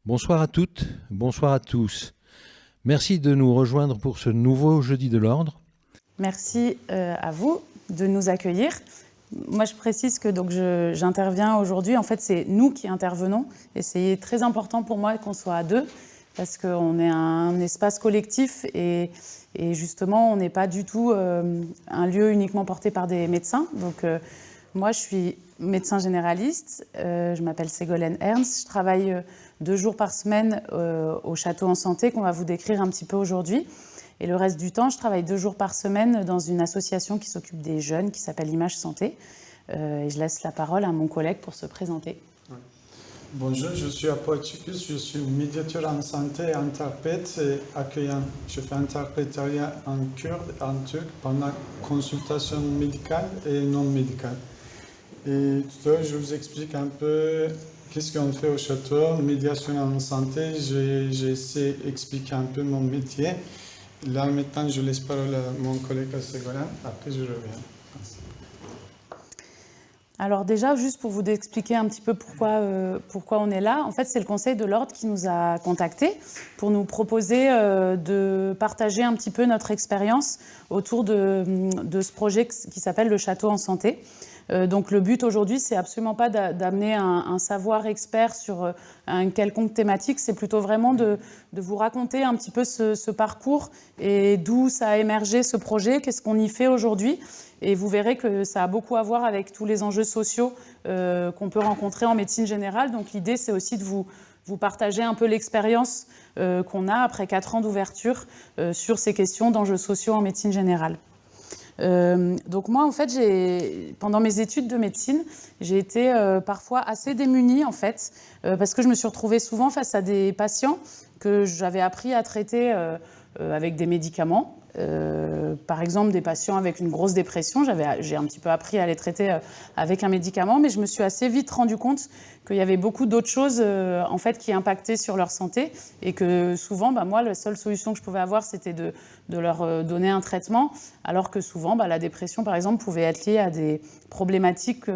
Bonsoir à toutes, bonsoir à tous. Merci de nous rejoindre pour ce nouveau Jeudi de l'Ordre. Merci à vous de nous accueillir. Moi, je précise que j'interviens aujourd'hui. En fait, c'est nous qui intervenons. Et c'est très important pour moi qu'on soit à deux, parce qu'on est un espace collectif et justement, on n'est pas du tout un lieu uniquement porté par des médecins. Donc, moi, je suis médecin généraliste. Je m'appelle Ségolène Ernst. Je travaille 2 jours par semaine au Château en Santé, qu'on va vous décrire un petit peu aujourd'hui. Et le reste du temps, je travaille 2 jours par semaine dans une association qui s'occupe des jeunes, qui s'appelle Image Santé. Et je laisse la parole à mon collègue pour se présenter. Bonjour, je suis Apoachicus, je suis médiateur en santé et interprète et accueillant. Je fais interprétariat en kurde et en turc pendant consultation médicale et non médicale. Et tout à l'heure, je vous explique un peu qu'est-ce qu'on fait au château, médiation en santé. J'ai essayé d'expliquer un peu mon métier. Là, maintenant, je laisse parole à mon collègue Ségolène. Après, je reviens. Alors déjà, juste pour vous expliquer un petit peu pourquoi on est là, en fait, c'est le Conseil de l'Ordre qui nous a contactés pour nous proposer de partager un petit peu notre expérience autour de ce projet qui s'appelle le Château en Santé. Donc le but aujourd'hui, c'est absolument pas d'amener un savoir expert sur une quelconque thématique, c'est plutôt vraiment de vous raconter un petit peu ce parcours et d'où ça a émergé ce projet, qu'est-ce qu'on y fait aujourd'hui. Et vous verrez que ça a beaucoup à voir avec tous les enjeux sociaux qu'on peut rencontrer en médecine générale. Donc l'idée, c'est aussi de vous partager un peu l'expérience qu'on a après 4 ans d'ouverture sur ces questions d'enjeux sociaux en médecine générale. Donc moi, en fait, pendant mes études de médecine, j'ai été parfois assez démunie, en fait, parce que je me suis retrouvée souvent face à des patients que j'avais appris à traiter avec des médicaments. Par exemple, des patients avec une grosse dépression, j'ai un petit peu appris à les traiter avec un médicament, mais je me suis assez vite rendu compte qu'il y avait beaucoup d'autres choses en fait, qui impactaient sur leur santé et que souvent, moi, la seule solution que je pouvais avoir, c'était de leur donner un traitement, alors que souvent, la dépression, par exemple, pouvait être liée à des problématiques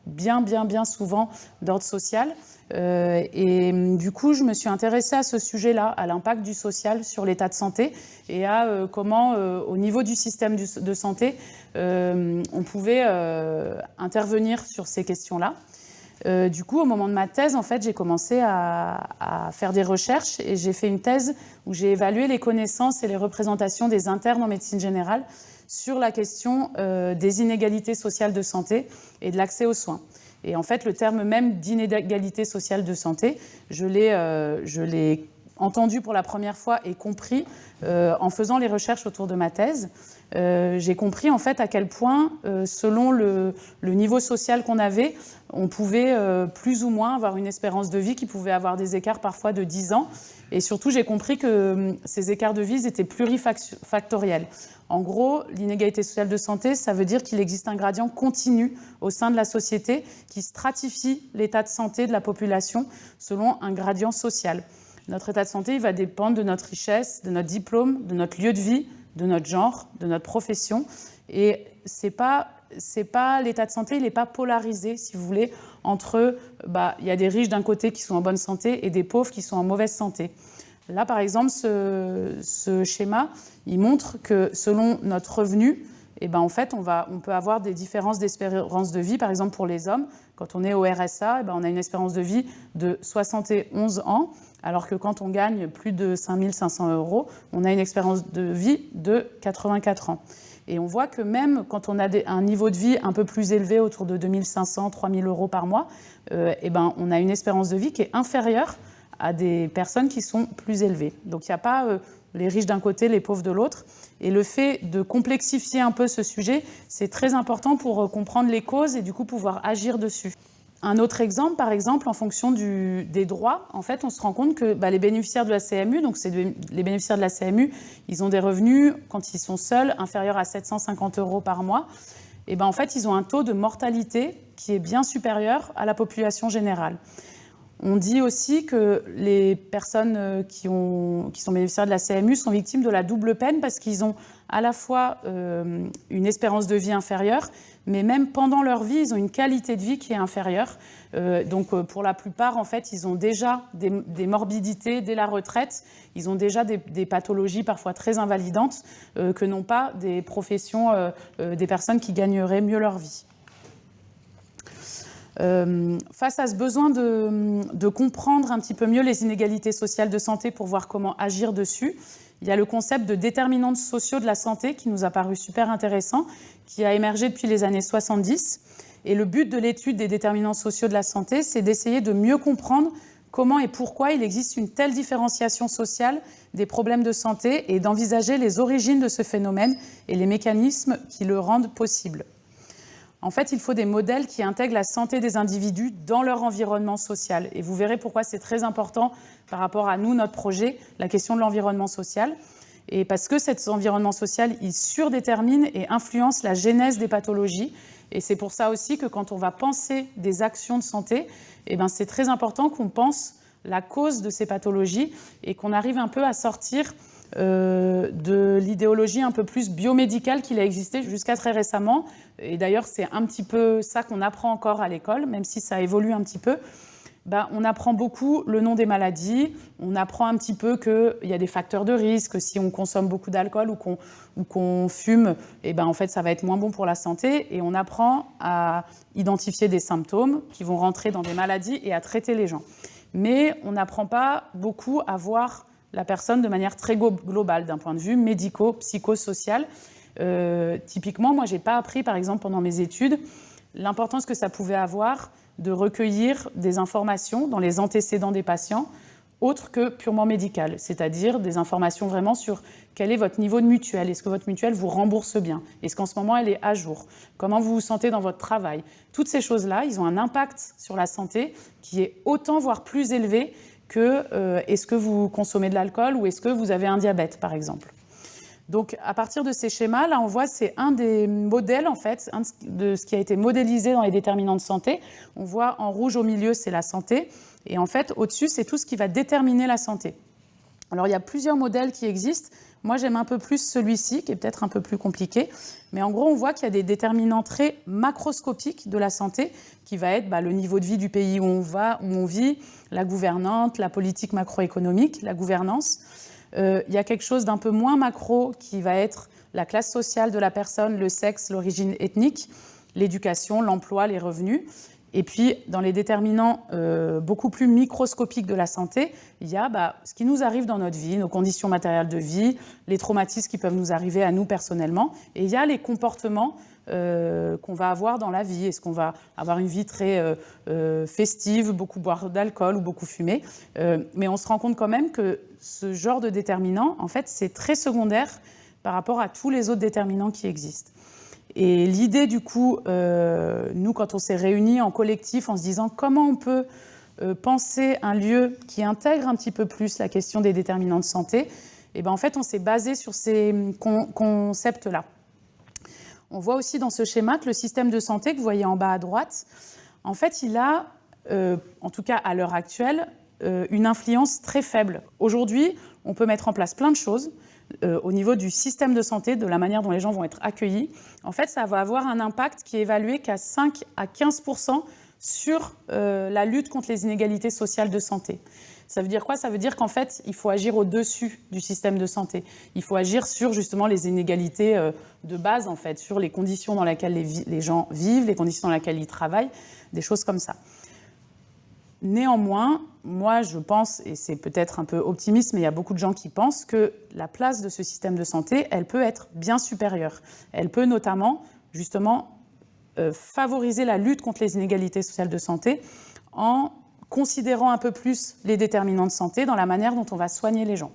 bien souvent d'ordre social. Et du coup, je me suis intéressée à ce sujet-là, à l'impact du social sur l'état de santé et à comment, au niveau du système de santé, on pouvait intervenir sur ces questions-là. Du coup, au moment de ma thèse, en fait, j'ai commencé à faire des recherches et j'ai fait une thèse où j'ai évalué les connaissances et les représentations des internes en médecine générale sur la question des inégalités sociales de santé et de l'accès aux soins. Et en fait, le terme même d'inégalité sociale de santé, je l'ai entendu pour la première fois et compris en faisant les recherches autour de ma thèse. J'ai compris en fait à quel point, selon le niveau social qu'on avait, on pouvait plus ou moins avoir une espérance de vie qui pouvait avoir des écarts parfois de 10 ans. Et surtout, j'ai compris que ces écarts de vie étaient plurifactoriels. En gros, l'inégalité sociale de santé, ça veut dire qu'il existe un gradient continu au sein de la société qui stratifie l'état de santé de la population selon un gradient social. Notre état de santé, il va dépendre de notre richesse, de notre diplôme, de notre lieu de vie, de notre genre, de notre profession. Et c'est pas l'état de santé, il n'est pas polarisé, si vous voulez, entre il y a des riches d'un côté qui sont en bonne santé et des pauvres qui sont en mauvaise santé. Là, par exemple, ce schéma, il montre que selon notre revenu, en fait, on peut avoir des différences d'espérance de vie. Par exemple, pour les hommes, quand on est au RSA, on a une espérance de vie de 71 ans, alors que quand on gagne plus de 5 500 €, on a une espérance de vie de 84 ans. Et on voit que même quand on a un niveau de vie un peu plus élevé, autour de 2 500, 3 000 € par mois, on a une espérance de vie qui est inférieure à des personnes qui sont plus élevées. Donc il n'y a pas les riches d'un côté, les pauvres de l'autre. Et le fait de complexifier un peu ce sujet, c'est très important pour comprendre les causes et du coup pouvoir agir dessus. Un autre exemple, par exemple, en fonction des droits, en fait, on se rend compte que les bénéficiaires de la CMU, donc les bénéficiaires de la CMU, ils ont des revenus, quand ils sont seuls, inférieurs à 750 € par mois. Et en fait, ils ont un taux de mortalité qui est bien supérieur à la population générale. On dit aussi que les personnes qui sont bénéficiaires de la CMU sont victimes de la double peine parce qu'ils ont à la fois une espérance de vie inférieure, mais même pendant leur vie, ils ont une qualité de vie qui est inférieure. Donc pour la plupart, en fait, ils ont déjà des morbidités dès la retraite, ils ont déjà des pathologies parfois très invalidantes que n'ont pas des professions, des personnes qui gagneraient mieux leur vie. Face à ce besoin de comprendre un petit peu mieux les inégalités sociales de santé pour voir comment agir dessus, il y a le concept de déterminants sociaux de la santé qui nous a paru super intéressant, qui a émergé depuis les années 70. Et le but de l'étude des déterminants sociaux de la santé, c'est d'essayer de mieux comprendre comment et pourquoi il existe une telle différenciation sociale des problèmes de santé et d'envisager les origines de ce phénomène et les mécanismes qui le rendent possible. En fait, il faut des modèles qui intègrent la santé des individus dans leur environnement social. Et vous verrez pourquoi c'est très important par rapport à nous, notre projet, la question de l'environnement social. Et parce que cet environnement social, il surdétermine et influence la genèse des pathologies. Et c'est pour ça aussi que quand on va penser des actions de santé, eh ben c'est très important qu'on pense la cause de ces pathologies et qu'on arrive un peu à sortir de l'idéologie un peu plus biomédicale qu'il a existé jusqu'à très récemment. Et d'ailleurs, c'est un petit peu ça qu'on apprend encore à l'école, même si ça évolue un petit peu. On apprend beaucoup le nom des maladies, on apprend un petit peu qu'il y a des facteurs de risque, si on consomme beaucoup d'alcool ou qu'on fume, et en fait, ça va être moins bon pour la santé. Et on apprend à identifier des symptômes qui vont rentrer dans des maladies et à traiter les gens. Mais on n'apprend pas beaucoup à voir la personne de manière très globale, d'un point de vue médico-psychosocial. Typiquement, moi, je n'ai pas appris, par exemple, pendant mes études, l'importance que ça pouvait avoir de recueillir des informations dans les antécédents des patients, autres que purement médicales, c'est-à-dire des informations vraiment sur quel est votre niveau de mutuelle, est-ce que votre mutuelle vous rembourse bien, est-ce qu'en ce moment elle est à jour, comment vous vous sentez dans votre travail. Toutes ces choses-là, ils ont un impact sur la santé qui est autant, voire plus élevé que est-ce que vous consommez de l'alcool ou est-ce que vous avez un diabète, par exemple. Donc, à partir de ces schémas, là, on voit c'est un des modèles, en fait, de ce qui a été modélisé dans les déterminants de santé. On voit en rouge au milieu, c'est la santé. Et en fait, au-dessus, c'est tout ce qui va déterminer la santé. Alors, il y a plusieurs modèles qui existent. Moi, j'aime un peu plus celui-ci, qui est peut-être un peu plus compliqué. Mais en gros, on voit qu'il y a des déterminants très macroscopiques de la santé, qui va être le niveau de vie du pays où on vit, la gouvernante, la politique macroéconomique, la gouvernance. Il y a quelque chose d'un peu moins macro qui va être la classe sociale de la personne, le sexe, l'origine ethnique, l'éducation, l'emploi, les revenus. Et puis, dans les déterminants beaucoup plus microscopiques de la santé, il y a ce qui nous arrive dans notre vie, nos conditions matérielles de vie, les traumatismes qui peuvent nous arriver à nous personnellement. Et il y a les comportements qu'on va avoir dans la vie. Est-ce qu'on va avoir une vie très festive, beaucoup boire d'alcool ou beaucoup fumer? Mais on se rend compte quand même que ce genre de déterminants, en fait, c'est très secondaire par rapport à tous les autres déterminants qui existent. Et l'idée, du coup, nous, quand on s'est réunis en collectif en se disant comment on peut penser un lieu qui intègre un petit peu plus la question des déterminants de santé, et en fait, on s'est basé sur ces concepts-là. On voit aussi dans ce schéma que le système de santé que vous voyez en bas à droite, en fait, il a, en tout cas à l'heure actuelle, une influence très faible. Aujourd'hui, on peut mettre en place plein de choses au niveau du système de santé, de la manière dont les gens vont être accueillis. En fait, ça va avoir un impact qui est évalué qu'à 5 à 15% sur la lutte contre les inégalités sociales de santé. Ça veut dire quoi? Ça veut dire qu'en fait, il faut agir au-dessus du système de santé. Il faut agir sur justement les inégalités de base, en fait, sur les conditions dans lesquelles les gens vivent, les conditions dans lesquelles ils travaillent, des choses comme ça. Néanmoins, moi, je pense, et c'est peut-être un peu optimiste, mais il y a beaucoup de gens qui pensent que la place de ce système de santé, elle peut être bien supérieure. Elle peut notamment, justement, favoriser la lutte contre les inégalités sociales de santé en considérant un peu plus les déterminants de santé dans la manière dont on va soigner les gens.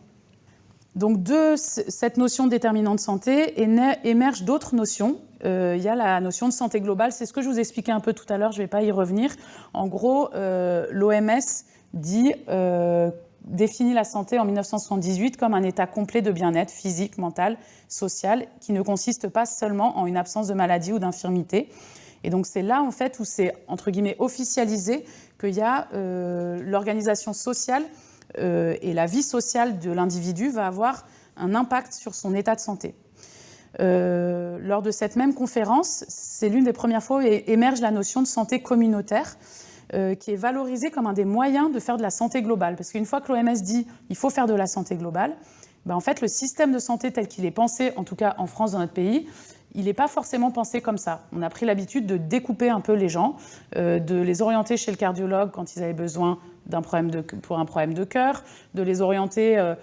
Donc de cette notion de déterminant de santé émergent d'autres notions. Il y a la notion de santé globale, c'est ce que je vous expliquais un peu tout à l'heure, je ne vais pas y revenir. En gros, l'OMS définit la santé en 1978 comme un état complet de bien-être physique, mental, social, qui ne consiste pas seulement en une absence de maladie ou d'infirmité. Et donc c'est là, en fait, où c'est, entre guillemets, officialisé qu'il y a l'organisation sociale et la vie sociale de l'individu va avoir un impact sur son état de santé. Lors de cette même conférence, c'est l'une des premières fois où émerge la notion de santé communautaire, qui est valorisée comme un des moyens de faire de la santé globale. Parce qu'une fois que l'OMS dit qu'il faut faire de la santé globale, ben en fait, le système de santé tel qu'il est pensé, en tout cas en France, dans notre pays, il n'est pas forcément pensé comme ça. On a pris l'habitude de découper un peu les gens, de les orienter chez le cardiologue quand ils avaient besoin pour un problème de cœur, de les orienter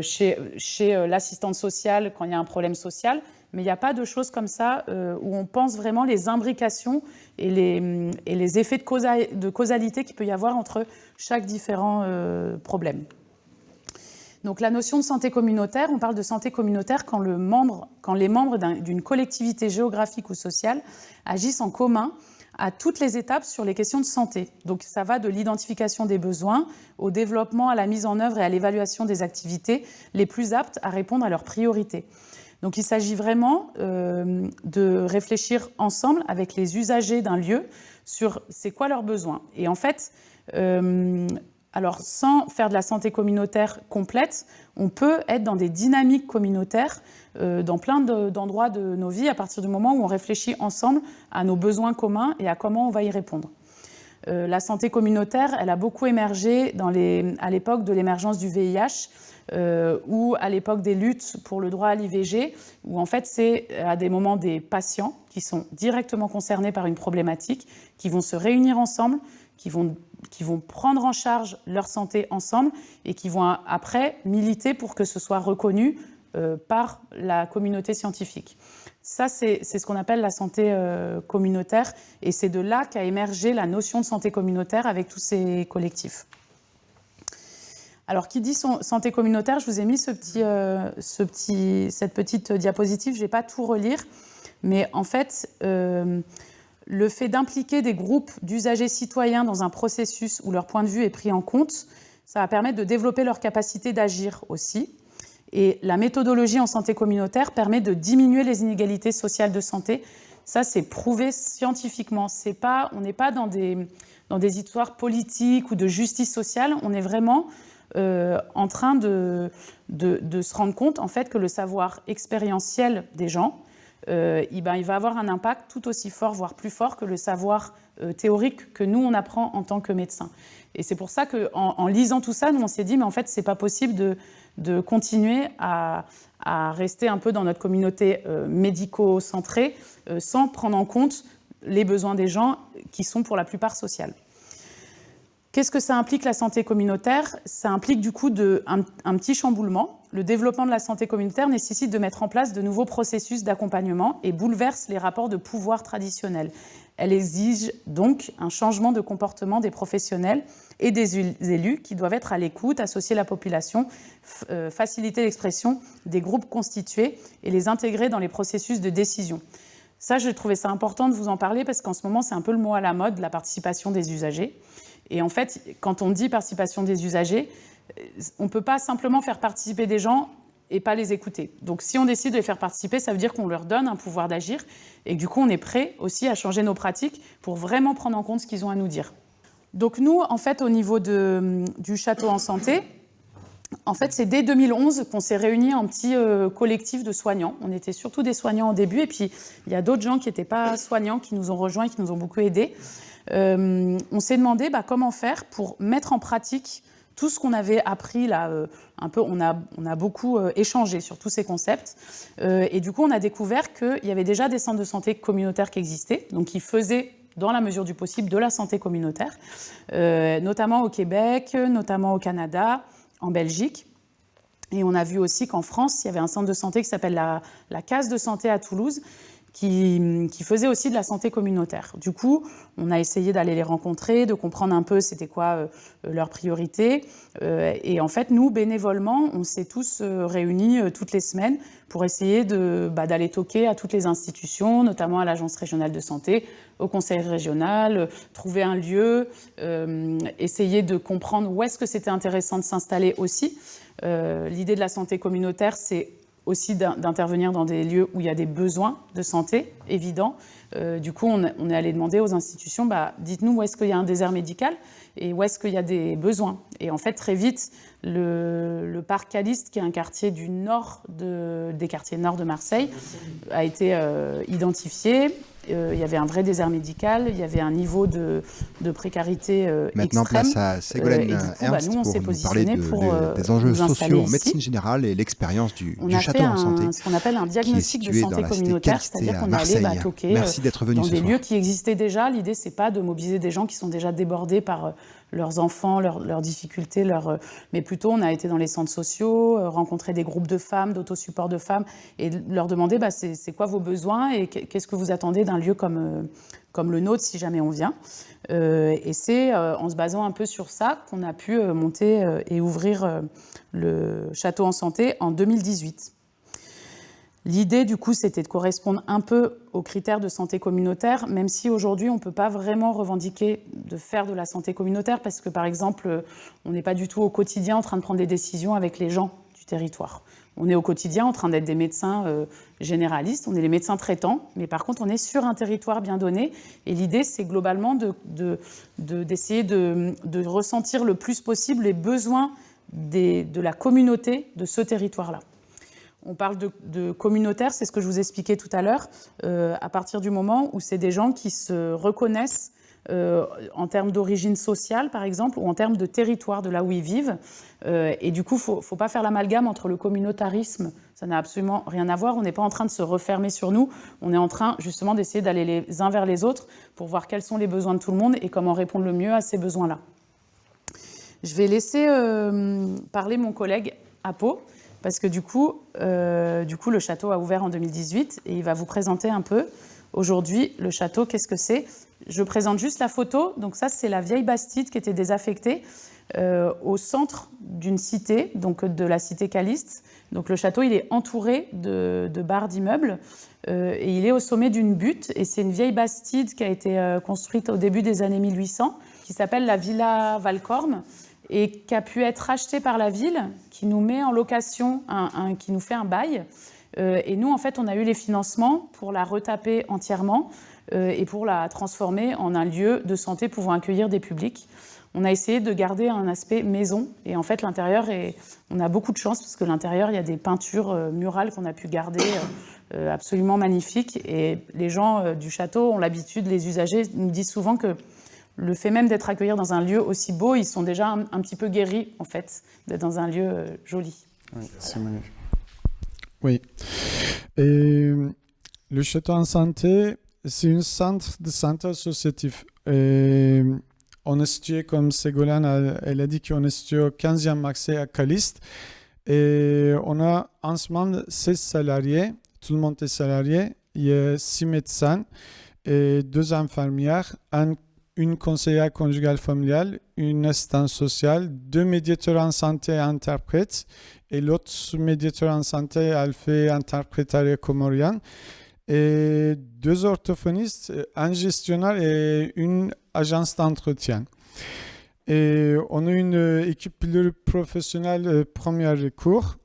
chez l'assistante sociale quand il y a un problème social. Mais il n'y a pas de choses comme ça où on pense vraiment les imbrications et les effets de causalité qu'il peut y avoir entre chaque différent problème. Donc la notion de santé communautaire, on parle de santé communautaire quand les membres d'une collectivité géographique ou sociale agissent en commun à toutes les étapes sur les questions de santé. Donc ça va de l'identification des besoins au développement, à la mise en œuvre et à l'évaluation des activités les plus aptes à répondre à leurs priorités. Donc il s'agit vraiment de réfléchir ensemble avec les usagers d'un lieu sur c'est quoi leurs besoins. Et en fait, alors sans faire de la santé communautaire complète, on peut être dans des dynamiques communautaires dans plein d'endroits de nos vies à partir du moment où on réfléchit ensemble à nos besoins communs et à comment on va y répondre. La santé communautaire, elle a beaucoup émergé à l'époque de l'émergence du VIH, ou à l'époque des luttes pour le droit à l'IVG, où en fait c'est à des moments des patients qui sont directement concernés par une problématique, qui vont se réunir ensemble, qui vont prendre en charge leur santé ensemble et qui vont après militer pour que ce soit reconnu par la communauté scientifique. Ça, c'est ce qu'on appelle la santé communautaire, et c'est de là qu'a émergé la notion de santé communautaire avec tous ces collectifs. Alors, qui dit santé communautaire, je vous ai mis cette petite diapositive, je ne vais pas tout relire, mais en fait, le fait d'impliquer des groupes d'usagers citoyens dans un processus où leur point de vue est pris en compte, ça va permettre de développer leur capacité d'agir aussi. Et la méthodologie en santé communautaire permet de diminuer les inégalités sociales de santé. Ça, c'est prouvé scientifiquement. On n'est pas dans des histoires politiques ou de justice sociale. On est vraiment en train de se rendre compte en fait, que le savoir expérientiel des gens, il va avoir un impact tout aussi fort, voire plus fort que le savoir théorique que nous, on apprend en tant que médecins. Et c'est pour ça qu'en lisant tout ça, nous, on s'est dit, mais en fait, c'est pas possible de continuer à rester un peu dans notre communauté médico-centrée sans prendre en compte les besoins des gens qui sont pour la plupart sociales. Qu'est-ce que ça implique, la santé communautaire ? Ça implique du coup un petit chamboulement. Le développement de la santé communautaire nécessite de mettre en place de nouveaux processus d'accompagnement et bouleverse les rapports de pouvoir traditionnels. Elle exige donc un changement de comportement des professionnels et des élus qui doivent être à l'écoute, associer la population, faciliter l'expression des groupes constitués et les intégrer dans les processus de décision. Ça, je trouvais ça important de vous en parler parce qu'en ce moment, c'est un peu le mot à la mode, la participation des usagers. Et en fait, quand on dit participation des usagers, on ne peut pas simplement faire participer des gens et pas les écouter. Donc si on décide de les faire participer, ça veut dire qu'on leur donne un pouvoir d'agir et que du coup, on est prêt aussi à changer nos pratiques pour vraiment prendre en compte ce qu'ils ont à nous dire. Donc nous, en fait, au niveau du Château en Santé, en fait, c'est dès 2011 qu'on s'est réunis en petit collectif de soignants. On était surtout des soignants au début et puis il y a d'autres gens qui n'étaient pas soignants qui nous ont rejoints et qui nous ont beaucoup aidés. On s'est demandé comment faire pour mettre en pratique tout ce qu'on avait appris là, on a beaucoup échangé sur tous ces concepts. Et du coup, on a découvert qu'il y avait déjà des centres de santé communautaires qui existaient, donc qui faisaient, dans la mesure du possible, de la santé communautaire, notamment au Québec, notamment au Canada, en Belgique. Et on a vu aussi qu'en France, il y avait un centre de santé qui s'appelle la Case de santé à Toulouse, qui faisait aussi de la santé communautaire. Du coup, on a essayé d'aller les rencontrer, de comprendre un peu c'était quoi leurs priorités. Et en fait, nous, bénévolement, on s'est tous réunis toutes les semaines pour essayer d'aller toquer à toutes les institutions, notamment à l'Agence régionale de santé, au Conseil régional, trouver un lieu, essayer de comprendre où est-ce que c'était intéressant de s'installer aussi. L'idée de la santé communautaire, c'est aussi d'intervenir dans des lieux où il y a des besoins de santé évidents. Du coup, on est allé demander aux institutions, dites-nous où est-ce qu'il y a un désert médical et où est-ce qu'il y a des besoins. Et en fait, très vite, le parc Calyste, qui est un quartier du nord des quartiers nord de Marseille, a été identifié. Il y avait un vrai désert médical, il y avait un niveau de précarité Maintenant, extrême. place à Ségolène Ernst nous, on s'est pour nous parler positionné des enjeux sociaux en ici. médecine générale et l'expérience du On a château fait en santé. ce qu'on appelle un diagnostic de situé santé dans la cité communautaire, Calysté c'est-à-dire à qu'on est allé Marseille. toquer Merci d'être venu dans ce des soir. lieux qui existaient déjà. L'idée, c'est pas de mobiliser des gens qui sont déjà débordés par leurs enfants, leurs difficultés, mais plutôt on a été dans les centres sociaux, rencontrer des groupes de femmes, d'autosupport de femmes, et leur demander c'est quoi vos besoins et qu'est-ce que vous attendez d'un lieu comme le nôtre si jamais on vient. Et c'est en se basant un peu sur ça qu'on a pu monter et ouvrir le château en santé en 2018. L'idée, du coup, c'était de correspondre un peu aux critères de santé communautaire, même si aujourd'hui, on ne peut pas vraiment revendiquer de faire de la santé communautaire, parce que, par exemple, on n'est pas du tout au quotidien en train de prendre des décisions avec les gens du territoire. On est au quotidien en train d'être des médecins généralistes, on est les médecins traitants, mais par contre, on est sur un territoire bien donné. Et l'idée, c'est globalement d'essayer de ressentir le plus possible les besoins de la communauté de ce territoire-là. On parle de communautaire, c'est ce que je vous expliquais tout à l'heure, à partir du moment où c'est des gens qui se reconnaissent en termes d'origine sociale, par exemple, ou en termes de territoire, de là où ils vivent. Et du coup, il ne faut pas faire l'amalgame entre le communautarisme, ça n'a absolument rien à voir. On n'est pas en train de se refermer sur nous, on est en train justement d'essayer d'aller les uns vers les autres pour voir quels sont les besoins de tout le monde et comment répondre le mieux à ces besoins-là. Je vais laisser parler mon collègue Apo, parce que du coup, le château a ouvert en 2018 et il va vous présenter un peu aujourd'hui le château, qu'est-ce que c'est. Je présente juste la photo. Donc ça, c'est la vieille bastide qui était désaffectée au centre d'une cité, donc de la cité Calyste. Donc le château, il est entouré de barres d'immeubles et il est au sommet d'une butte. Et c'est une vieille bastide qui a été construite au début des années 1800, qui s'appelle la Villa Valcorme, et qui a pu être rachetée par la ville, qui nous met en location, qui nous fait un bail. Et nous, en fait, on a eu les financements pour la retaper entièrement et pour la transformer en un lieu de santé pouvant accueillir des publics. On a essayé de garder un aspect maison. Et en fait, l'intérieur, on a beaucoup de chance parce que l'intérieur, il y a des peintures murales qu'on a pu garder absolument magnifiques. Et les gens du château ont l'habitude, les usagers nous disent souvent que le fait même d'être accueillis dans un lieu aussi beau, ils sont déjà un petit peu guéris, en fait, d'être dans un lieu joli. Oui, c'est magnifique. Oui. Et le château en santé, c'est un centre de santé associatif. Et on est situé, comme Ségolène, elle a dit qu'on est situé au 15e Marseille à Calyste. Et on a en ce moment 16 salariés, tout le monde est salarié. Il y a 6 médecins et 2 infirmières, une conseillère conjugale familiale, une assistante sociale, 2 médiateurs en santé et interprètes, et l'autre médiateur en santé, elle fait interprétariat comorien, et 2 orthophonistes, un gestionnaire et une agence d'entretien. Et on a une équipe pluriprofessionnelle premier recours,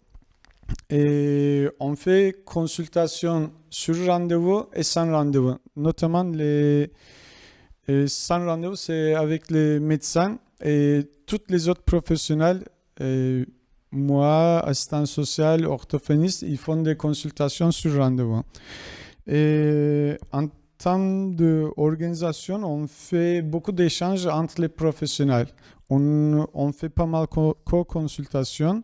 et on fait consultation sur rendez-vous et sans rendez-vous, notamment et sans rendez-vous, c'est avec les médecins et tous les autres professionnels. Et moi, assistant social, orthophoniste, ils font des consultations sur rendez-vous. Et en termes d'organisation, on fait beaucoup d'échanges entre les professionnels. On fait pas mal de co-consultations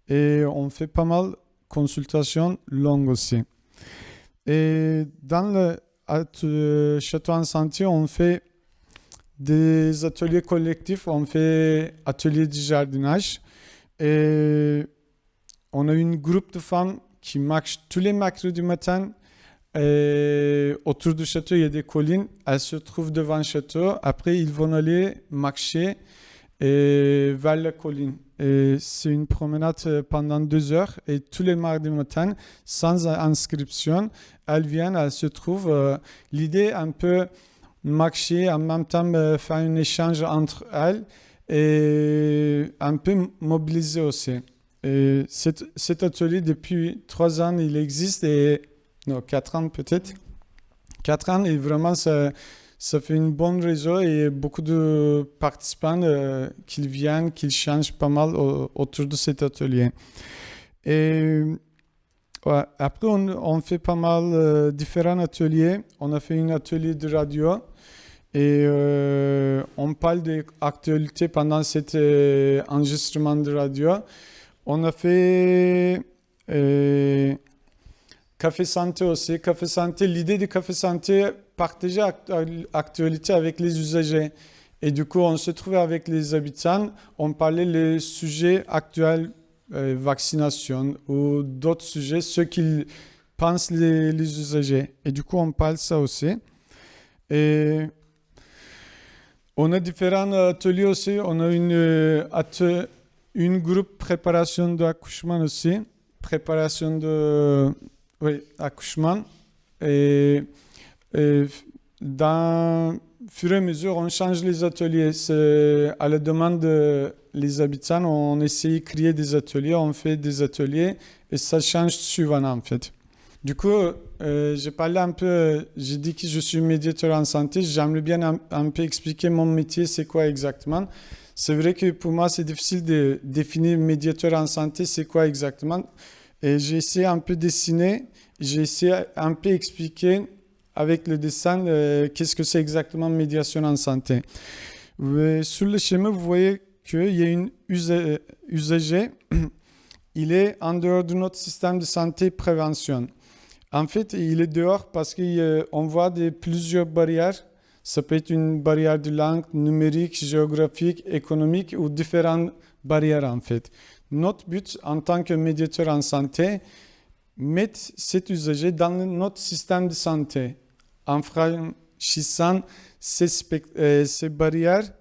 et on fait pas mal de consultations longues aussi. Et dans le château en santé, on fait des ateliers collectifs, on fait ateliers de jardinage et on a un groupe de femmes qui marchent tous les mercredis matin et autour du château, il y a des collines, elles se trouvent devant le château, après ils vont aller marcher vers la colline. Et c'est une promenade pendant 2 heures et tous les mardis matin, sans inscription, elles viennent, elles se trouvent. L'idée un peu marcher, en même temps faire un échange entre elles et un peu mobiliser aussi. Cet atelier, depuis 3 ans, il existe, non, 4 ans peut-être. 4 ans, et vraiment, ça fait une bonne réseau et beaucoup de participants qui viennent, qui changent pas mal autour de cet atelier. Et ouais, après, on fait pas mal différents ateliers. On a fait un atelier de radio et on parle d'actualité pendant cet enregistrement de radio. On a fait Café Santé aussi. Café Santé, l'idée de Café Santé, partager l'actualité avec les usagers. Et du coup, on se trouvait avec les habitants, on parlait les sujets actuels, vaccination ou d'autres sujets, ce qu'ils pensent les usagers. Et du coup, on parle ça aussi. Et on a différents ateliers aussi. On a une groupe préparation d'accouchement aussi. Préparation d'accouchement. Et dans fur et à mesure, on change les ateliers. C'est à la demande des habitants, on essaie de créer des ateliers, on fait des ateliers et ça change souvent en fait. Du coup, j'ai parlé un peu, j'ai dit que je suis médiateur en santé. J'aimerais bien un peu expliquer mon métier, c'est quoi exactement. C'est vrai que pour moi, c'est difficile de définir médiateur en santé, c'est quoi exactement. Et j'ai essayé un peu dessiner, j'ai essayé un peu expliquer avec le dessin qu'est-ce que c'est exactement médiation en santé. Sur le schéma, vous voyez qu'il y a une usager, il est en dehors de notre système de santé prévention. En fait, il est dehors parce qu'on voit plusieurs barrières. Ça peut être une barrière de langue, numérique, géographique, économique ou différentes barrières en fait. Notre but en tant que médiateur en santé, mettre cet usager dans notre système de santé en franchissant ces barrières,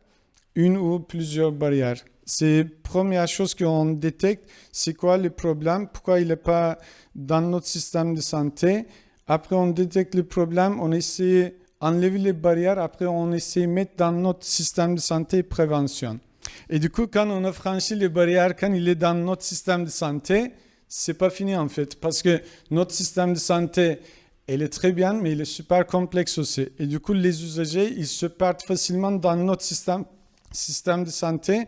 une ou plusieurs barrières. C'est la première chose qu'on détecte, c'est quoi le problème, pourquoi il n'est pas dans notre système de santé. Après, on détecte le problème, on essaie d'enlever les barrières, après on essaie de mettre dans notre système de santé prévention. Et du coup, quand on a franchi les barrières, quand il est dans notre système de santé, c'est pas fini en fait, parce que notre système de santé, il est très bien, mais il est super complexe aussi. Et du coup, les usagers, ils se perdent facilement dans notre système de santé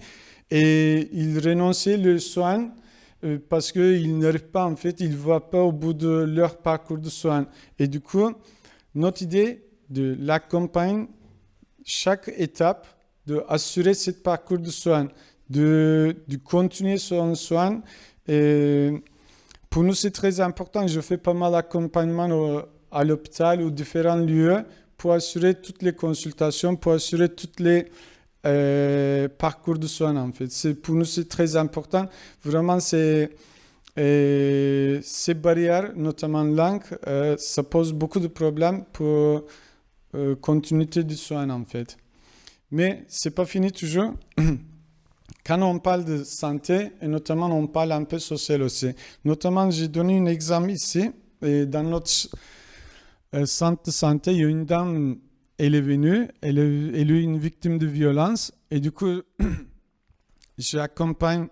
et ils renoncent aux soins parce qu'ils n'arrivent pas, en fait, ils ne voient pas au bout de leur parcours de soins. Et du coup, notre idée de l'accompagner chaque étape, d'assurer ce parcours de soins, de continuer son soin. Et pour nous, c'est très important. Je fais pas mal d'accompagnement à l'hôpital ou différents lieux pour assurer toutes les consultations, pour assurer tous les parcours de soins. En fait, pour nous, c'est très important. Vraiment, ces barrières, notamment langue, ça pose beaucoup de problèmes pour continuité de soins, en fait. Mais c'est pas fini toujours. Quand on parle de santé, et notamment on parle un peu social aussi. Notamment, j'ai donné un exemple ici. Et dans notre centre de santé, il y a une dame, elle est venue, elle est une victime de violence. Et du coup, j'accompagne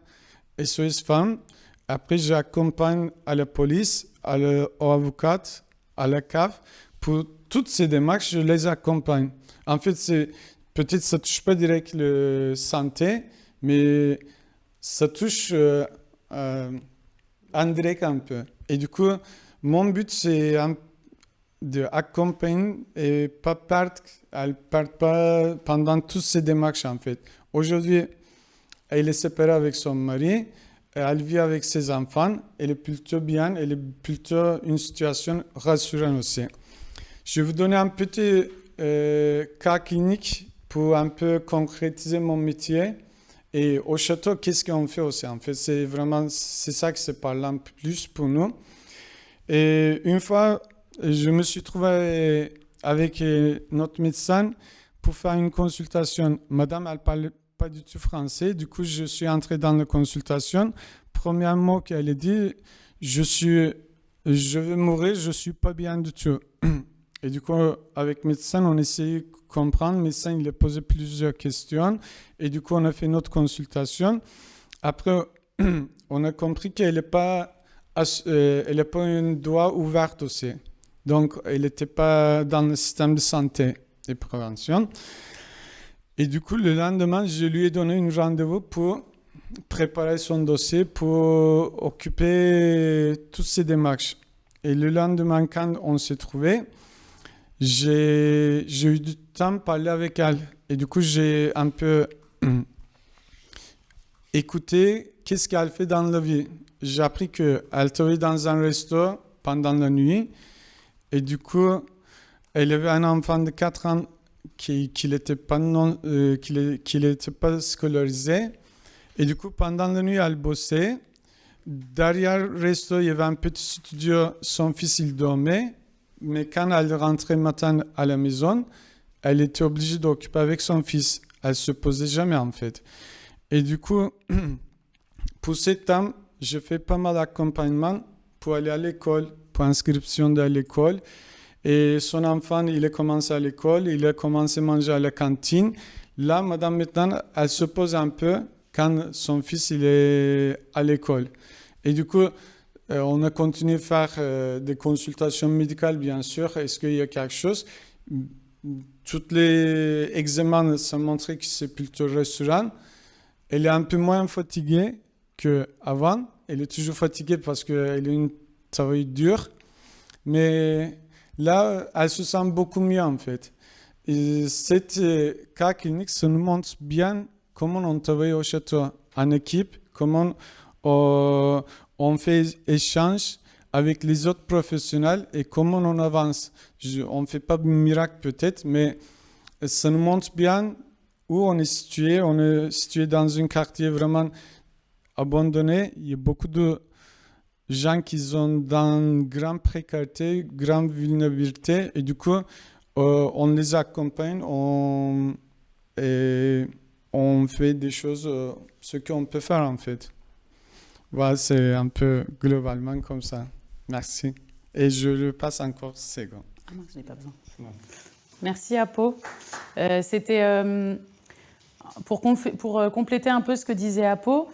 SOS Femmes. Après, j'accompagne à la police, aux avocats, à la CAF. Pour toutes ces démarches, je les accompagne. En fait, peut-être ça ne touche pas direct la santé, mais ça touche indirect un peu. Et du coup, mon but, c'est d'accompagner et elle ne perd pas pendant toutes ces démarches, en fait. Aujourd'hui, elle est séparée avec son mari, elle vit avec ses enfants, elle est plutôt bien, elle est plutôt une situation rassurante aussi. Je vais vous donner un petit cas clinique pour un peu concrétiser mon métier. Et au château, qu'est-ce qu'on fait aussi? En fait, c'est ça qui se parle un peu plus pour nous. Et une fois, je me suis trouvé avec notre médecin pour faire une consultation. Madame, elle ne parle pas du tout français. Du coup, je suis entré dans la consultation. Premier mot qu'elle a dit, je vais mourir, je ne suis pas bien du tout. Et du coup, avec le médecin, on essayait de comprendre. Le médecin, il a posé plusieurs questions. Et du coup, on a fait notre consultation. Après, on a compris qu'elle n'est pas, elle n'a pas une doigt ouverte aussi. Donc, elle n'était pas dans le système de santé et prévention. Et du coup, le lendemain, je lui ai donné un rendez-vous pour préparer son dossier, pour occuper toutes ces démarches. Et le lendemain, quand on s'est trouvés, j'ai eu du temps de parler avec elle. Et du coup, j'ai un peu écouté qu'est-ce qu'elle fait dans la vie. J'ai appris qu'elle travaillait dans un resto pendant la nuit. Et du coup, elle avait un enfant de 4 ans qui n'était pas, pas scolarisé. Et du coup, pendant la nuit, elle bossait. Derrière le resto, il y avait un petit studio. Son fils, il dormait. Mais quand elle rentrait le matin à la maison, elle était obligée d'occuper avec son fils. Elle ne se posait jamais, en fait. Et du coup, pour ce temps, je fais pas mal d'accompagnement pour aller à l'école, pour inscription de l'école. Et son enfant, il a commencé à l'école, il a commencé à manger à la cantine. Là, madame, maintenant, elle se pose un peu quand son fils il est à l'école. Et du coup, on a continué à faire des consultations médicales, bien sûr. Est-ce qu'il y a quelque chose? Tous les examens, ça montrait que c'est plutôt rassurant. Elle est un peu moins fatiguée qu'avant. Elle est toujours fatiguée parce qu'elle a un travail dur. Mais là, elle se sent beaucoup mieux, en fait. Et cette cas clinique, ça nous montre bien comment on travaille au château en équipe, comment on fait échange avec les autres professionnels et comment on avance. On ne fait pas de miracle peut-être, mais ça nous montre bien où on est situé. On est situé dans un quartier vraiment abandonné. Il y a beaucoup de gens qui sont dans une grande précarité, grande vulnérabilité. Et du coup, on les accompagne et on fait des choses, ce qu'on peut faire en fait. Voilà, c'est un peu globalement comme ça. Merci. Et je le passe encore second. Ah non, je n'ai pas besoin. Ouais. Merci Apo. C'était pour compléter un peu ce que disait Apo.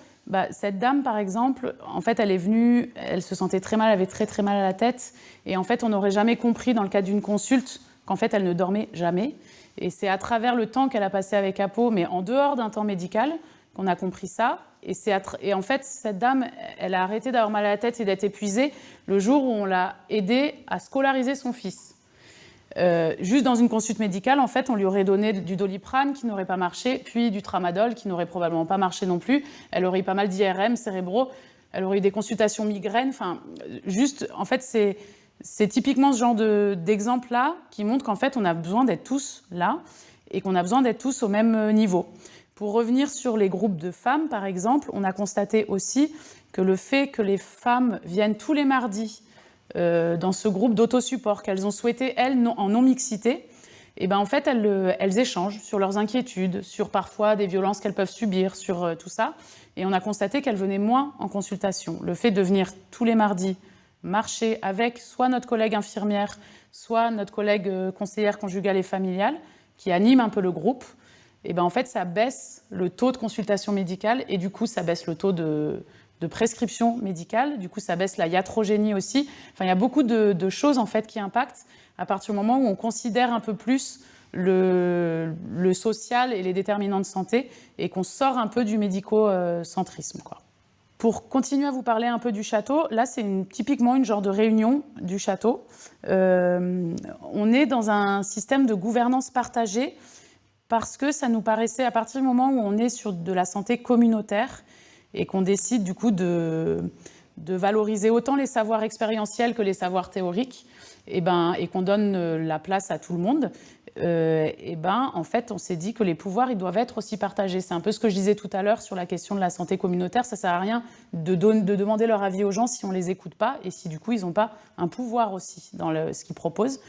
Cette dame, par exemple, en fait, elle est venue, elle se sentait très mal, elle avait très très mal à la tête. Et en fait, on n'aurait jamais compris dans le cadre d'une consulte qu'en fait, elle ne dormait jamais. Et c'est à travers le temps qu'elle a passé avec Apo, mais en dehors d'un temps médical, qu'on a compris ça. Et en fait, cette dame, elle a arrêté d'avoir mal à la tête et d'être épuisée le jour où on l'a aidée à scolariser son fils. Juste dans une consulte médicale, en fait, on lui aurait donné du Doliprane qui n'aurait pas marché, puis du Tramadol qui n'aurait probablement pas marché non plus. Elle aurait eu pas mal d'IRM cérébraux, elle aurait eu des consultations migraines. Enfin, juste, en fait, c'est typiquement ce genre d'exemple-là qui montre qu'en fait, on a besoin d'être tous là et qu'on a besoin d'être tous au même niveau. Pour revenir sur les groupes de femmes, par exemple, on a constaté aussi que le fait que les femmes viennent tous les mardis dans ce groupe d'autosupport qu'elles ont souhaité, elles, en non-mixité, et ben en fait, elles échangent sur leurs inquiétudes, sur parfois des violences qu'elles peuvent subir, sur tout ça. Et on a constaté qu'elles venaient moins en consultation. Le fait de venir tous les mardis marcher avec soit notre collègue infirmière, soit notre collègue conseillère conjugale et familiale, qui anime un peu le groupe, et ben en fait, ça baisse le taux de consultation médicale et du coup, ça baisse le taux de prescription médicale. Du coup, ça baisse la iatrogénie aussi. Enfin, il y a beaucoup de choses en fait qui impactent à partir du moment où on considère un peu plus le social et les déterminants de santé et qu'on sort un peu du médico-centrisme, quoi. Pour continuer à vous parler un peu du château, là, c'est typiquement une genre de réunion du château. On est dans un système de gouvernance partagée parce que ça nous paraissait, à partir du moment où on est sur de la santé communautaire et qu'on décide du coup de valoriser autant les savoirs expérientiels que les savoirs théoriques, et qu'on donne la place à tout le monde, en fait, on s'est dit que les pouvoirs, ils doivent être aussi partagés. C'est un peu ce que je disais tout à l'heure sur la question de la santé communautaire. Ça ne sert à rien de demander leur avis aux gens si on ne les écoute pas et si du coup, ils n'ont pas un pouvoir aussi dans ce qu'ils proposent.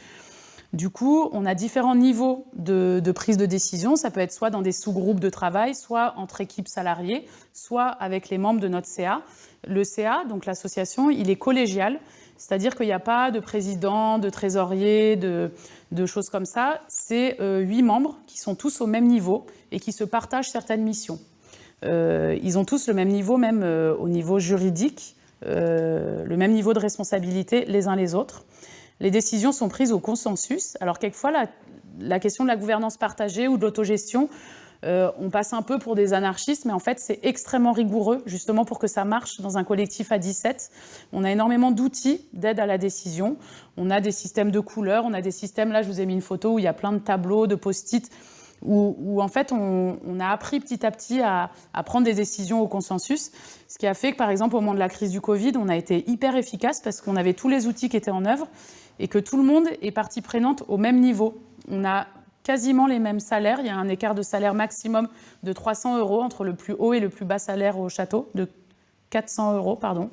Du coup, on a différents niveaux de prise de décision. Ça peut être soit dans des sous-groupes de travail, soit entre équipes salariées, soit avec les membres de notre CA. Le CA, donc l'association, il est collégial, c'est-à-dire qu'il n'y a pas de président, de trésorier, de choses comme ça. C'est 8 membres qui sont tous au même niveau et qui se partagent certaines missions. ils ont tous le même niveau, même au niveau juridique, le même niveau de responsabilité les uns les autres. Les décisions sont prises au consensus. Alors quelquefois, la question de la gouvernance partagée ou de l'autogestion, on passe un peu pour des anarchistes, mais en fait, c'est extrêmement rigoureux, justement pour que ça marche dans un collectif à 17. On a énormément d'outils d'aide à la décision. On a des systèmes de couleurs, on a des systèmes, là, je vous ai mis une photo où il y a plein de tableaux, de post-it, où en fait, on a appris petit à petit à prendre des décisions au consensus, ce qui a fait que, par exemple, au moment de la crise du Covid, on a été hyper efficace parce qu'on avait tous les outils qui étaient en œuvre et que tout le monde est partie prenante au même niveau. On a quasiment les mêmes salaires. Il y a un écart de salaire maximum de 300 € entre le plus haut et le plus bas salaire au château, de 400 €, pardon.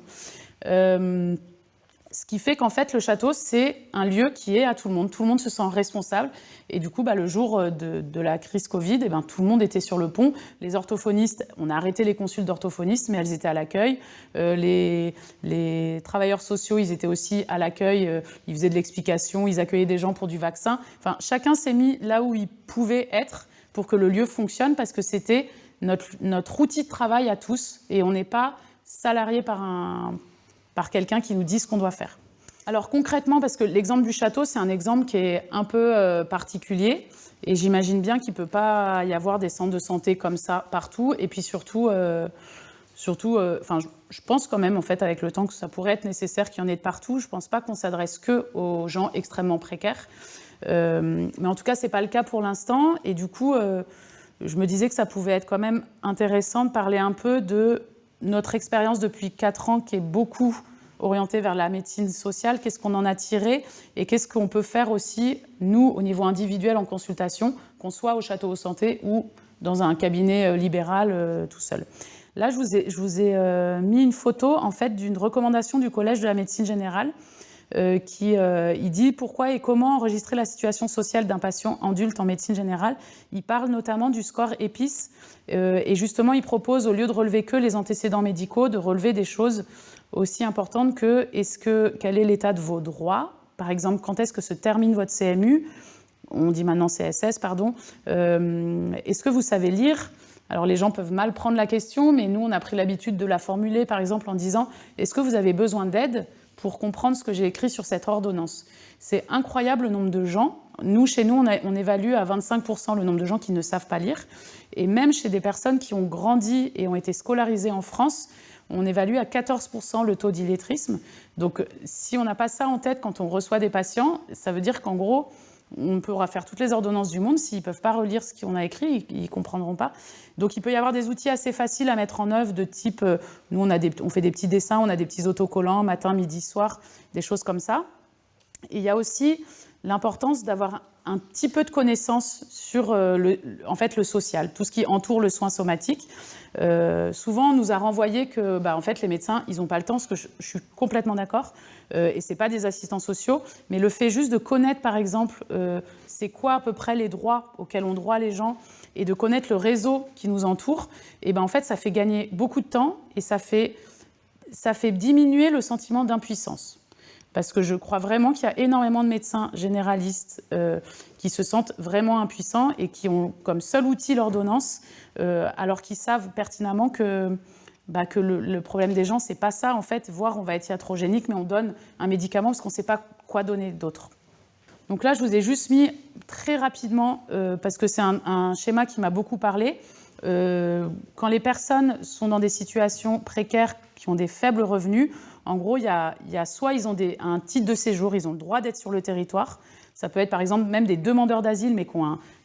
Ce qui fait qu'en fait, le château, c'est un lieu qui est à tout le monde. Tout le monde se sent responsable. Et du coup, le jour de la crise Covid, tout le monde était sur le pont. Les orthophonistes, on a arrêté les consultes d'orthophonistes, mais elles étaient à l'accueil. Les travailleurs sociaux, ils étaient aussi à l'accueil. Ils faisaient de l'explication, ils accueillaient des gens pour du vaccin. Enfin, chacun s'est mis là où il pouvait être pour que le lieu fonctionne, parce que c'était notre outil de travail à tous. Et on n'est pas salarié par quelqu'un qui nous dit ce qu'on doit faire. Alors concrètement, parce que l'exemple du château, c'est un exemple qui est un peu particulier, et j'imagine bien qu'il ne peut pas y avoir des centres de santé comme ça partout, et puis surtout, je pense quand même, en fait, avec le temps, que ça pourrait être nécessaire qu'il y en ait de partout. Je ne pense pas qu'on s'adresse que aux gens extrêmement précaires, mais en tout cas, ce n'est pas le cas pour l'instant, et du coup, je me disais que ça pouvait être quand même intéressant de parler un peu de notre expérience depuis 4 ans, qui est beaucoup orientée vers la médecine sociale, qu'est-ce qu'on en a tiré et qu'est-ce qu'on peut faire aussi, nous, au niveau individuel en consultation, qu'on soit au Château Haut Santé ou dans un cabinet libéral tout seul. Là, je vous ai mis une photo en fait, d'une recommandation du Collège de la médecine générale il dit pourquoi et comment enregistrer la situation sociale d'un patient adulte en médecine générale. Il parle notamment du score EPIS et justement il propose, au lieu de relever que les antécédents médicaux, de relever des choses aussi importantes que quel est l'état de vos droits, par exemple quand est-ce que se termine votre CMU, on dit maintenant CSS, pardon, est-ce que vous savez lire? Alors les gens peuvent mal prendre la question, mais nous on a pris l'habitude de la formuler par exemple en disant est-ce que vous avez besoin d'aide pour comprendre ce que j'ai écrit sur cette ordonnance. C'est incroyable le nombre de gens. Nous, chez nous, on évalue à 25% le nombre de gens qui ne savent pas lire. Et même chez des personnes qui ont grandi et ont été scolarisées en France, on évalue à 14% le taux d'illettrisme. Donc, si on n'a pas ça en tête quand on reçoit des patients, ça veut dire qu'en gros, on pourra faire toutes les ordonnances du monde. S'ils ne peuvent pas relire ce qu'on a écrit, ils ne comprendront pas. Donc, il peut y avoir des outils assez faciles à mettre en œuvre de type... Nous, on fait des petits dessins, on a des petits autocollants, matin, midi, soir, des choses comme ça. Et il y a aussi l'importance d'avoir un petit peu de connaissances sur en fait, le social, tout ce qui entoure le soin somatique. Souvent, on nous a renvoyé que en fait, les médecins, ils n'ont pas le temps, ce que je suis complètement d'accord. Et ce n'est pas des assistants sociaux, mais le fait juste de connaître, par exemple, c'est quoi à peu près les droits auxquels ont droit les gens, et de connaître le réseau qui nous entoure, et en fait, ça fait gagner beaucoup de temps, et ça fait diminuer le sentiment d'impuissance. Parce que je crois vraiment qu'il y a énormément de médecins généralistes qui se sentent vraiment impuissants et qui ont comme seul outil l'ordonnance, alors qu'ils savent pertinemment que le problème des gens, c'est pas ça, en fait, voire on va être iatrogénique, mais on donne un médicament parce qu'on ne sait pas quoi donner d'autre. Donc là, je vous ai juste mis très rapidement, parce que c'est un schéma qui m'a beaucoup parlé. Quand les personnes sont dans des situations précaires, qui ont des faibles revenus, en gros, il y a soit ils ont un titre de séjour, ils ont le droit d'être sur le territoire. Ça peut être par exemple même des demandeurs d'asile, mais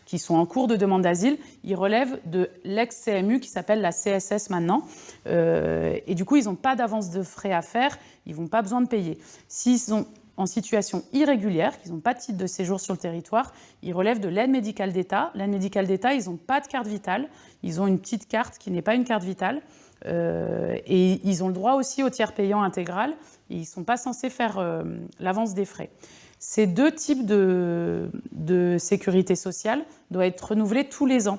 qui sont en cours de demande d'asile. Ils relèvent de l'ex-CMU qui s'appelle la CSS maintenant. Et du coup, ils n'ont pas d'avance de frais à faire, ils n'ont pas besoin de payer. S'ils sont en situation irrégulière, qu'ils n'ont pas de titre de séjour sur le territoire, ils relèvent de l'aide médicale d'État. L'aide médicale d'État, ils n'ont pas de carte vitale, ils ont une petite carte qui n'est pas une carte vitale. Et ils ont le droit aussi au tiers payant intégral. Ils ne sont pas censés faire l'avance des frais. Ces deux types de sécurité sociale doivent être renouvelés tous les ans.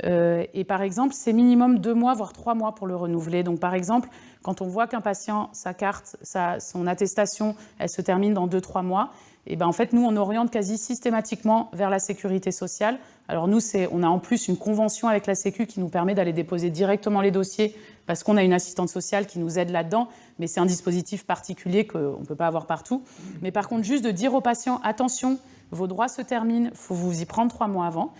Et par exemple, c'est minimum 2 mois, voire 3 mois pour le renouveler. Donc par exemple, quand on voit qu'un patient, sa carte, son attestation, elle se termine dans 2-3 mois, et en fait, nous, on oriente quasi systématiquement vers la sécurité sociale Alors nous, on a en plus une convention avec la Sécu qui nous permet d'aller déposer directement les dossiers parce qu'on a une assistante sociale qui nous aide là-dedans, mais c'est un dispositif particulier qu'on ne peut pas avoir partout. Mais par contre, juste de dire aux patients, attention, vos droits se terminent, il faut vous y prendre 3 mois avant.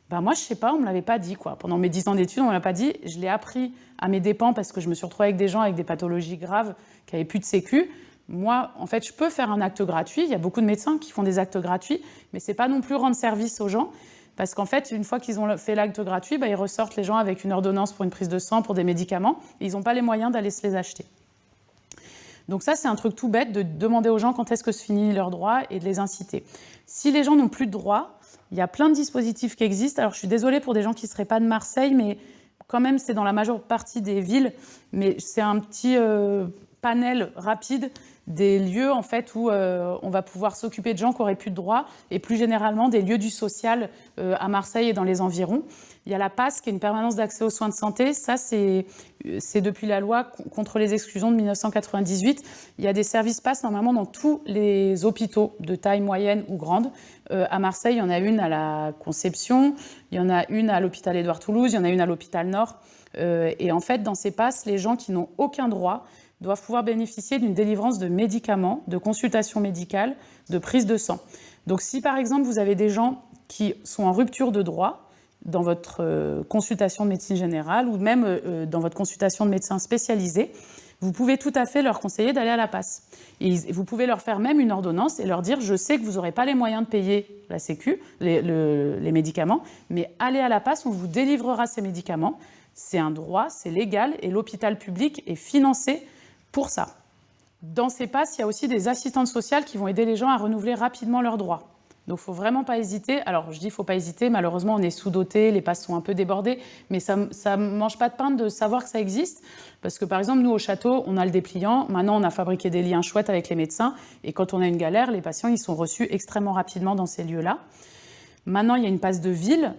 Moi, je ne sais pas, on ne me l'avait pas dit, quoi. Pendant mes 10 ans d'études, on ne me l'a pas dit. Je l'ai appris à mes dépens parce que je me suis retrouvée avec des gens avec des pathologies graves qui n'avaient plus de sécu. Moi, en fait, je peux faire un acte gratuit. Il y a beaucoup de médecins qui font des actes gratuits, mais ce n'est pas non plus rendre service aux gens. Parce qu'en fait, une fois qu'ils ont fait l'acte gratuit, ils ressortent les gens avec une ordonnance pour une prise de sang, pour des médicaments, et ils n'ont pas les moyens d'aller se les acheter. Donc ça, c'est un truc tout bête de demander aux gens quand est-ce que se finit leurs droits et de les inciter. Si les gens n'ont plus de droits, il y a plein de dispositifs qui existent. Alors, je suis désolée pour des gens qui ne seraient pas de Marseille, mais quand même, c'est dans la majeure partie des villes. Mais c'est un petit panel rapide des lieux en fait, où on va pouvoir s'occuper de gens qui n'auraient plus de droits et plus généralement des lieux du social à Marseille et dans les environs. Il y a la PAS, qui est une permanence d'accès aux soins de santé. Ça, c'est depuis la loi contre les exclusions de 1998. Il y a des services PAS normalement dans tous les hôpitaux de taille moyenne ou grande. À Marseille, il y en a une à la Conception, il y en a une à l'hôpital Édouard Toulouse, il y en a une à l'hôpital Nord. Et en fait, dans ces PAS, les gens qui n'ont aucun droit doivent pouvoir bénéficier d'une délivrance de médicaments, de consultations médicales, de prise de sang. Donc si par exemple vous avez des gens qui sont en rupture de droit dans votre consultation de médecine générale ou même dans votre consultation de médecin spécialisé, vous pouvez tout à fait leur conseiller d'aller à la PAS. Et vous pouvez leur faire même une ordonnance et leur dire « je sais que vous n'aurez pas les moyens de payer la Sécu, les médicaments, mais allez à la PAS, on vous délivrera ces médicaments. C'est un droit, c'est légal et l'hôpital public est financé pour ça. » Dans ces PAS, il y a aussi des assistantes sociales qui vont aider les gens à renouveler rapidement leurs droits. Donc, il ne faut vraiment pas hésiter. Alors, je dis qu'il ne faut pas hésiter. Malheureusement, on est sous-doté, les PAS sont un peu débordés. Mais ça ne mange pas de pain de savoir que ça existe. Parce que, par exemple, nous, au château, on a le dépliant. Maintenant, on a fabriqué des liens chouettes avec les médecins. Et quand on a une galère, les patients, ils sont reçus extrêmement rapidement dans ces lieux-là. Maintenant, il y a une PAS de ville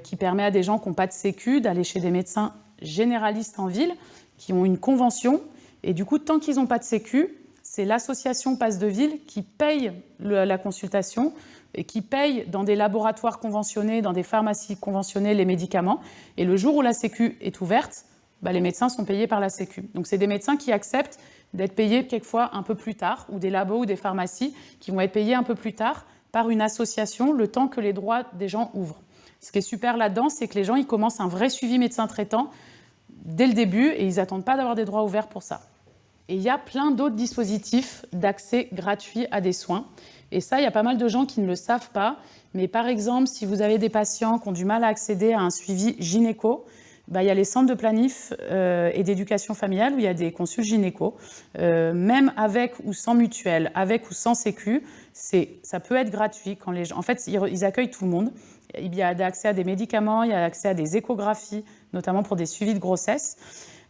qui permet à des gens qui n'ont pas de sécu d'aller chez des médecins généralistes en ville, qui ont une convention. Et du coup, tant qu'ils n'ont pas de sécu, c'est l'association PAS de ville qui paye la consultation et qui paye dans des laboratoires conventionnés, dans des pharmacies conventionnées les médicaments. Et le jour où la sécu est ouverte, les médecins sont payés par la sécu. Donc c'est des médecins qui acceptent d'être payés quelquefois un peu plus tard, ou des labos ou des pharmacies qui vont être payés un peu plus tard par une association le temps que les droits des gens ouvrent. Ce qui est super là-dedans, c'est que les gens ils commencent un vrai suivi médecin traitant dès le début et ils n'attendent pas d'avoir des droits ouverts pour ça. Et il y a plein d'autres dispositifs d'accès gratuit à des soins. Et ça, il y a pas mal de gens qui ne le savent pas. Mais par exemple, si vous avez des patients qui ont du mal à accéder à un suivi gynéco, il y a les centres de planif et d'éducation familiale où il y a des consultes gynéco. Même avec ou sans mutuelle, avec ou sans sécu, ça peut être gratuit. Quand les gens, en fait, ils accueillent tout le monde. Il y a accès à des médicaments, il y a accès à des échographies, notamment pour des suivis de grossesse.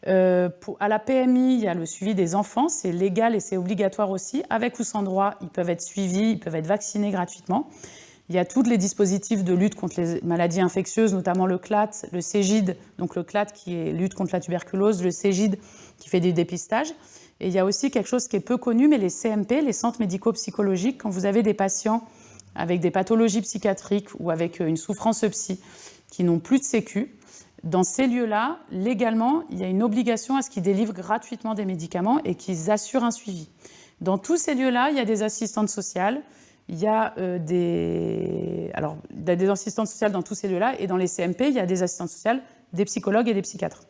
À la PMI, il y a le suivi des enfants, c'est légal et c'est obligatoire aussi. Avec ou sans droit, ils peuvent être suivis, ils peuvent être vaccinés gratuitement. Il y a tous les dispositifs de lutte contre les maladies infectieuses, notamment le CLAT, le CEGID, donc le CLAT qui est lutte contre la tuberculose, le CEGID qui fait des dépistages. Et il y a aussi quelque chose qui est peu connu, mais les CMP, les centres médico-psychologiques, quand vous avez des patients avec des pathologies psychiatriques ou avec une souffrance psy qui n'ont plus de sécu, dans ces lieux-là, légalement, il y a une obligation à ce qu'ils délivrent gratuitement des médicaments et qu'ils assurent un suivi. Dans tous ces lieux-là, il y a des assistantes sociales, il y a des assistantes sociales dans tous ces lieux-là, et dans les CMP, il y a des assistantes sociales, des psychologues et des psychiatres.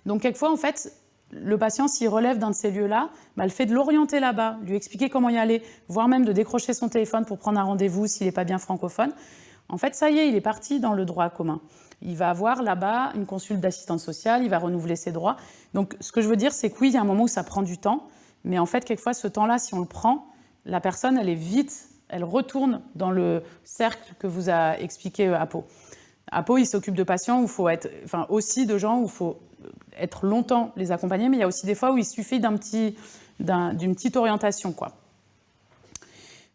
Donc, quelquefois, en fait, le patient, s'il relève d'un de ces lieux-là, le fait de l'orienter là-bas, lui expliquer comment y aller, voire même de décrocher son téléphone pour prendre un rendez-vous s'il n'est pas bien francophone, en fait, ça y est, il est parti dans le droit commun. Il va avoir là-bas une consulte d'assistance sociale, il va renouveler ses droits. Donc, ce que je veux dire, c'est que oui, il y a un moment où ça prend du temps, mais en fait, quelquefois, ce temps-là, si on le prend, la personne, elle est vite, elle retourne dans le cercle que vous a expliqué Apo. Apo, il s'occupe de patients où il faut être, aussi de gens où il faut être longtemps les accompagner, mais il y a aussi des fois où il suffit d'une petite orientation, quoi.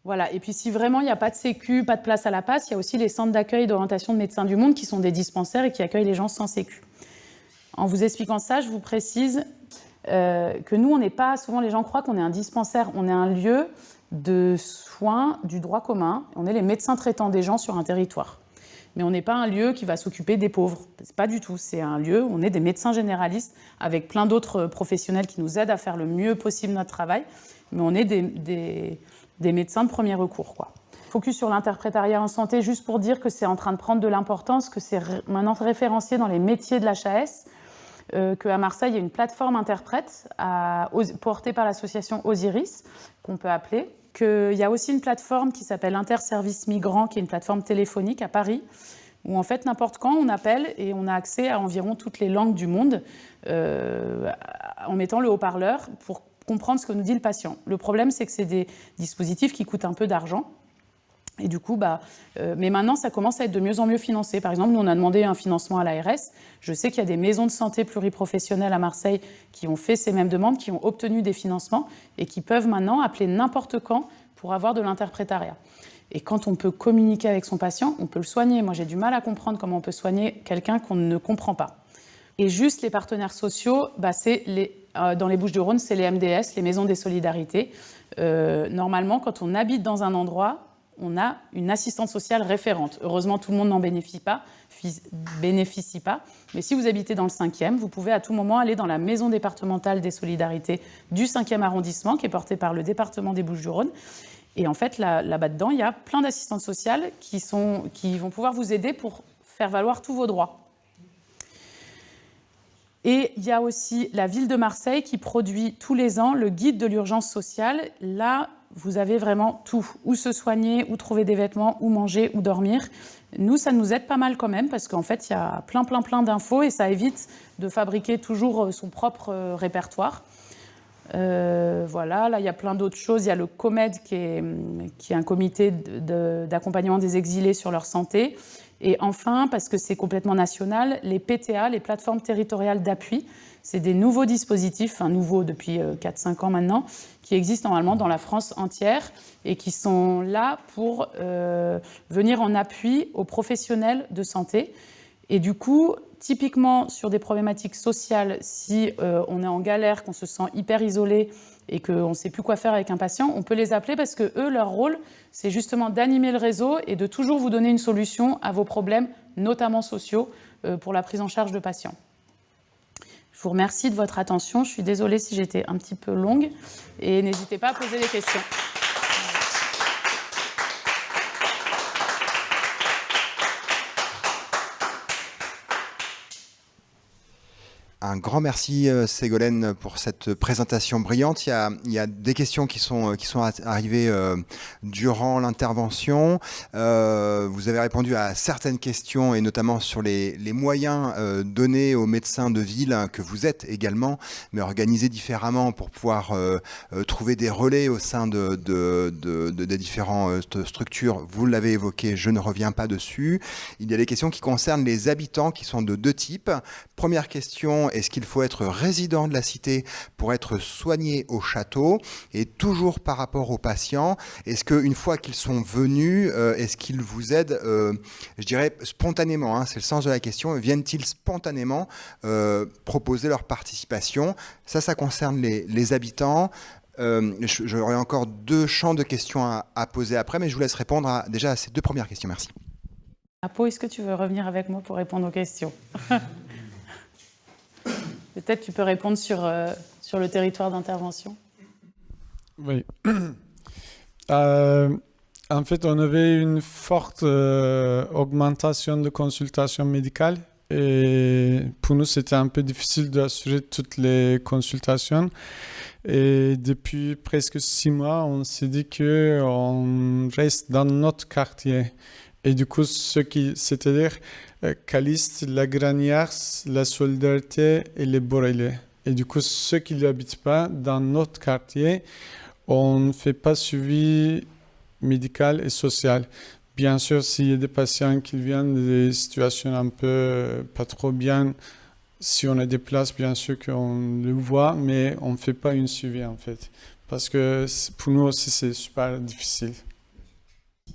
Voilà. Et puis, si vraiment il n'y a pas de sécu, pas de place à la PAS, il y a aussi les centres d'accueil d'orientation de médecins du monde qui sont des dispensaires et qui accueillent les gens sans sécu. En vous expliquant ça, je vous précise que nous, on n'est pas... Souvent, les gens croient qu'on est un dispensaire. On est un lieu de soins du droit commun. On est les médecins traitants des gens sur un territoire. mais on n'est pas un lieu qui va s'occuper des pauvres. C'est pas du tout. C'est un lieu où on est des médecins généralistes avec plein d'autres professionnels qui nous aident à faire le mieux possible notre travail, mais on est des médecins de premier recours, quoi. Focus sur l'interprétariat en santé, juste pour dire que c'est en train de prendre de l'importance, que c'est maintenant référencié dans les métiers de l'HAS, qu'à Marseille, il y a une plateforme interprète portée par l'association Osiris, qu'on peut appeler, qu'il y a aussi une plateforme qui s'appelle Interservice Migrants, qui est une plateforme téléphonique à Paris, où en fait, n'importe quand, on appelle et on a accès à environ toutes les langues du monde en mettant le haut-parleur pour comprendre ce que nous dit le patient. Le problème, c'est que c'est des dispositifs qui coûtent un peu d'argent. Et du coup, mais maintenant, ça commence à être de mieux en mieux financé. Par exemple, nous, on a demandé un financement à l'ARS. Je sais qu'il y a des maisons de santé pluriprofessionnelles à Marseille qui ont fait ces mêmes demandes, qui ont obtenu des financements et qui peuvent maintenant appeler n'importe quand pour avoir de l'interprétariat. Et quand on peut communiquer avec son patient, on peut le soigner. Moi, j'ai du mal à comprendre comment on peut soigner quelqu'un qu'on ne comprend pas. Et juste les partenaires sociaux, dans les Bouches-du-Rhône, c'est les MDS, les Maisons des Solidarités. Normalement, quand on habite dans un endroit, on a une assistante sociale référente. Heureusement, tout le monde n'en bénéficie pas. Mais si vous habitez dans le 5e, vous pouvez à tout moment aller dans la maison départementale des solidarités du 5e arrondissement, qui est portée par le département des Bouches-du-Rhône. Et en fait, là-bas dedans, il y a plein d'assistantes sociales qui vont pouvoir vous aider pour faire valoir tous vos droits. Et il y a aussi la ville de Marseille qui produit tous les ans le guide de l'urgence sociale. Là, vous avez vraiment tout. Où se soigner, où trouver des vêtements, où manger, où dormir. Nous, ça nous aide pas mal quand même parce qu'en fait, il y a plein d'infos et ça évite de fabriquer toujours son propre répertoire. Voilà, là, il y a plein d'autres choses. Il y a le COMED qui est un comité d'accompagnement des exilés sur leur santé. Et enfin, parce que c'est complètement national, les PTA, les plateformes territoriales d'appui, c'est des nouveaux dispositifs, nouveaux depuis 4-5 ans maintenant, qui existent normalement dans la France entière et qui sont là pour venir en appui aux professionnels de santé. Et du coup, typiquement sur des problématiques sociales, si on est en galère, qu'on se sent hyper isolé et qu'on ne sait plus quoi faire avec un patient, on peut les appeler parce que eux, leur rôle, c'est justement d'animer le réseau et de toujours vous donner une solution à vos problèmes, notamment sociaux, pour la prise en charge de patients. Je vous remercie de votre attention. Je suis désolée si j'étais un petit peu longue et n'hésitez pas à poser des questions. Un grand merci Ségolène pour cette présentation brillante. Il y a des questions qui sont arrivées durant l'intervention. Vous avez répondu à certaines questions et notamment sur les moyens donnés aux médecins de ville que vous êtes également, mais organisés différemment pour pouvoir trouver des relais au sein des différentes structures. Vous l'avez évoqué, je ne reviens pas dessus. Il y a des questions qui concernent les habitants qui sont de deux types. Première question, est-ce qu'il faut être résident de la cité pour être soigné au château? Et toujours par rapport aux patients, est-ce qu'une fois qu'ils sont venus, est-ce qu'ils vous aident, je dirais spontanément, c'est le sens de la question, viennent-ils spontanément proposer leur participation? Ça concerne les habitants. J'aurai encore 2 champs de questions à poser après, mais je vous laisse répondre déjà à ces 2 premières questions. Merci. Apo, est-ce que tu veux revenir avec moi pour répondre aux questions? Peut-être tu peux répondre sur le territoire d'intervention. Oui. En fait, on avait une forte augmentation de consultations médicales et pour nous, c'était un peu difficile d'assurer toutes les consultations. Et depuis presque 6 mois, on s'est dit qu'on reste dans notre quartier. Et du coup, c'est-à-dire Calyste, la Granière, la Solidarité et les Borélais. Et du coup, ceux qui n'habitent pas dans notre quartier, on ne fait pas suivi médical et social. Bien sûr, s'il y a des patients qui viennent des situations un peu pas trop bien, si on a des places, bien sûr qu'on le voit, mais on ne fait pas une suivi en fait. Parce que pour nous aussi, c'est super difficile.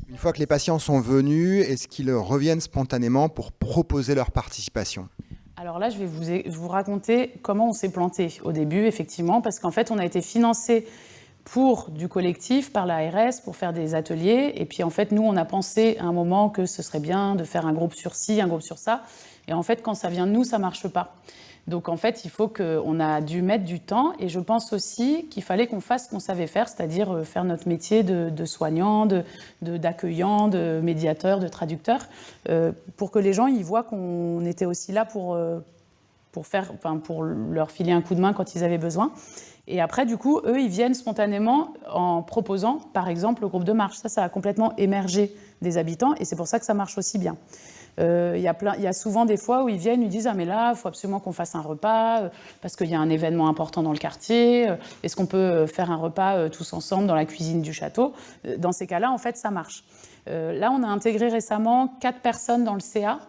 Une fois que les patients sont venus, est-ce qu'ils reviennent spontanément pour proposer leur participation? Alors là, je vais vous raconter comment on s'est planté au début, effectivement, parce qu'en fait, on a été financé pour du collectif, par l'ARS, pour faire des ateliers. Et puis en fait, nous, on a pensé à un moment que ce serait bien de faire un groupe sur ci, un groupe sur ça. Et en fait, quand ça vient de nous, ça ne marche pas. Donc en fait, on a dû mettre du temps. Et je pense aussi qu'il fallait qu'on fasse ce qu'on savait faire, c'est-à-dire faire notre métier de soignant, d'accueillant, de médiateur, de traducteur, pour que les gens ils voient qu'on était aussi là pour leur filer un coup de main quand ils avaient besoin. Et après, du coup, eux, ils viennent spontanément en proposant, par exemple, le groupe de marche. Ça a complètement émergé des habitants et c'est pour ça que ça marche aussi bien. Il y a souvent des fois où ils viennent, ils disent « Ah mais là, il faut absolument qu'on fasse un repas parce qu'il y a un événement important dans le quartier. Est-ce qu'on peut faire un repas tous ensemble dans la cuisine du château ?» Dans ces cas-là, en fait, ça marche. Là, on a intégré récemment 4 personnes dans le CA,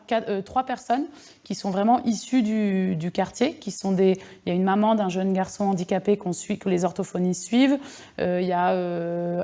3 personnes qui sont vraiment issues du quartier, il y a une maman d'un jeune garçon handicapé que les orthophonistes suivent, il y a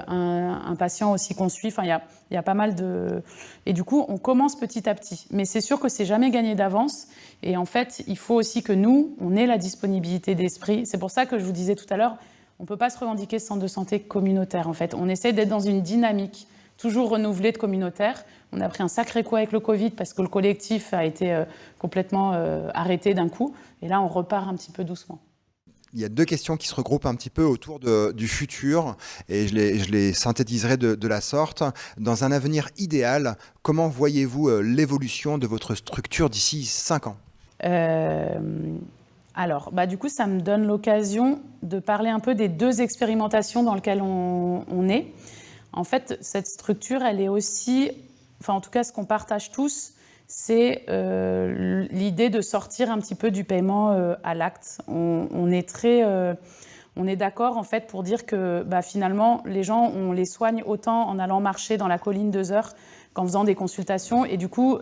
un patient aussi qu'on suit, enfin, il y a pas mal de... Et du coup, on commence petit à petit. Mais c'est sûr que c'est jamais gagné d'avance. Et en fait, il faut aussi que nous, on ait la disponibilité d'esprit. C'est pour ça que je vous disais tout à l'heure, on ne peut pas se revendiquer centre de santé communautaire, en fait. On essaie d'être dans une dynamique toujours renouvelée de communautaire. On a pris un sacré coup avec le Covid parce que le collectif a été complètement arrêté d'un coup. Et là, on repart un petit peu doucement. Il y a 2 questions qui se regroupent un petit peu autour du futur et je les synthétiserai de la sorte. Dans un avenir idéal, comment voyez-vous l'évolution de votre structure d'ici 5 ans ? Alors, du coup, ça me donne l'occasion de parler un peu des 2 expérimentations dans lesquelles on est. En fait, cette structure, elle est aussi, enfin en tout cas ce qu'on partage tous, c'est l'idée de sortir un petit peu du paiement à l'acte. On est d'accord en fait pour dire que finalement les gens, on les soigne autant en allant marcher dans la colline 2 heures qu'en faisant des consultations. Et du coup,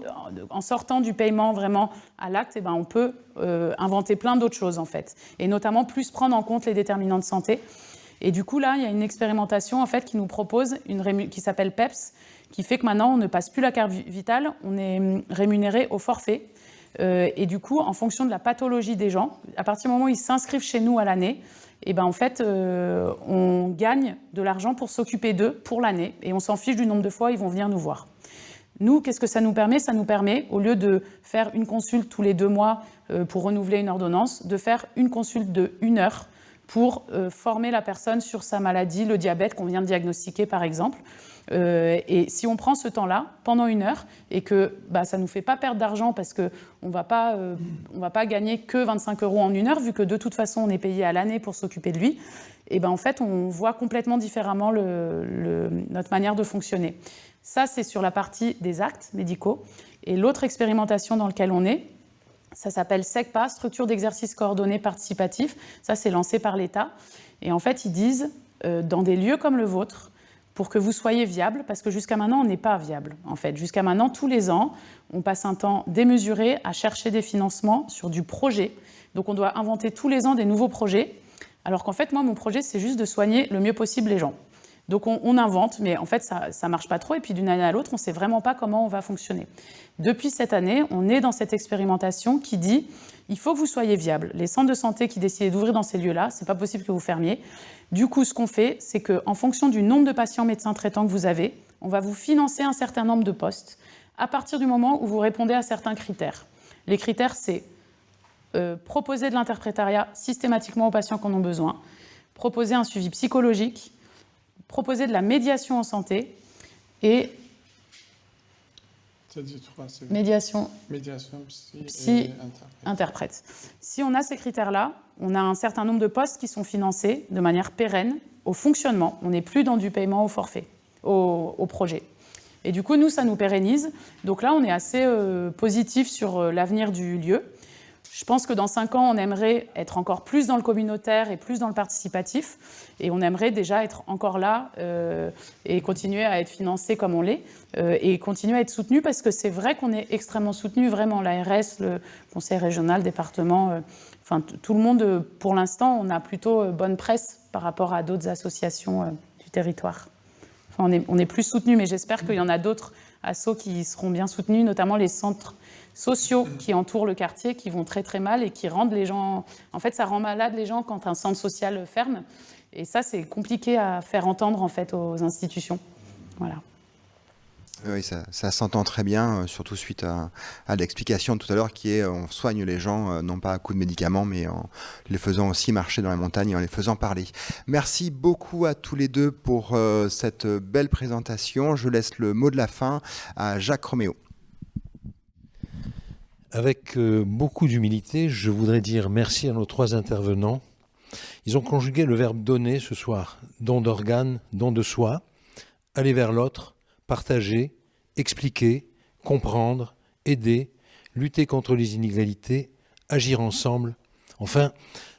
en sortant du paiement vraiment à l'acte, on peut inventer plein d'autres choses en fait. Et notamment plus prendre en compte les déterminants de santé. Et du coup, là, il y a une expérimentation en fait, qui nous propose, qui s'appelle PEPS, qui fait que maintenant, on ne passe plus la carte vitale, on est rémunéré au forfait. Et du coup, en fonction de la pathologie des gens, à partir du moment où ils s'inscrivent chez nous à l'année, en fait, on gagne de l'argent pour s'occuper d'eux pour l'année. Et on s'en fiche du nombre de fois où ils vont venir nous voir. Nous, qu'est-ce que ça nous permet ? Ça nous permet, au lieu de faire une consulte tous les 2 mois pour renouveler une ordonnance, de faire une consulte de 1 heure pour former la personne sur sa maladie, le diabète qu'on vient de diagnostiquer par exemple. Et si on prend ce temps-là, pendant 1 heure, et que ça ne nous fait pas perdre d'argent parce qu'on ne va pas gagner que 25 € en 1 heure, vu que de toute façon on est payé à l'année pour s'occuper de lui, en fait on voit complètement différemment notre manière de fonctionner. Ça c'est sur la partie des actes médicaux. Et l'autre expérimentation dans laquelle on est, ça s'appelle SECPA, Structure d'exercice coordonné participatif. Ça, c'est lancé par l'État. Et en fait, ils disent, dans des lieux comme le vôtre, pour que vous soyez viable, parce que jusqu'à maintenant, on n'est pas viable. En fait, jusqu'à maintenant, tous les ans, on passe un temps démesuré à chercher des financements sur du projet. Donc, on doit inventer tous les ans des nouveaux projets. Alors qu'en fait, moi, mon projet, c'est juste de soigner le mieux possible les gens. Donc on invente, mais en fait ça ne marche pas trop, et puis d'une année à l'autre, on ne sait vraiment pas comment on va fonctionner. Depuis cette année, on est dans cette expérimentation qui dit il faut que vous soyez viable. Les centres de santé qui décident d'ouvrir dans ces lieux-là, ce n'est pas possible que vous fermiez. Du coup, ce qu'on fait, c'est qu'en fonction du nombre de patients médecins traitants que vous avez, on va vous financer un certain nombre de postes à partir du moment où vous répondez à certains critères. Les critères, c'est proposer de l'interprétariat systématiquement aux patients qui en ont besoin, proposer un suivi psychologique, proposer de la médiation en santé et médiation psy et interprète. Si on a ces critères-là, on a un certain nombre de postes qui sont financés de manière pérenne au fonctionnement. On n'est plus dans du paiement au forfait, au projet. Et du coup, nous, ça nous pérennise. Donc là, on est assez positif sur l'avenir du lieu. Je pense que dans 5 ans, on aimerait être encore plus dans le communautaire et plus dans le participatif. Et on aimerait déjà être encore là et continuer à être financé comme on l'est et continuer à être soutenu parce que c'est vrai qu'on est extrêmement soutenu, vraiment l'ARS, le conseil régional, département, tout le monde, pour l'instant, on a plutôt bonne presse par rapport à d'autres associations du territoire. On est plus soutenu, mais j'espère qu'il y en a d'autres assos qui seront bien soutenus, notamment les centres sociaux qui entourent le quartier, qui vont très très mal et qui rendent les gens... En fait, ça rend malade les gens quand un centre social ferme. Et ça, c'est compliqué à faire entendre en fait aux institutions. Voilà. Oui, ça s'entend très bien, surtout suite à l'explication de tout à l'heure qui est on soigne les gens, non pas à coups de médicaments, mais en les faisant aussi marcher dans la montagne et en les faisant parler. Merci beaucoup à tous les deux pour cette belle présentation. Je laisse le mot de la fin à Jacques Roméo. Avec beaucoup d'humilité, je voudrais dire merci à nos 3 intervenants. Ils ont conjugué le verbe donner ce soir, don d'organes, don de soi, aller vers l'autre, partager, expliquer, comprendre, aider, lutter contre les inégalités, agir ensemble, enfin,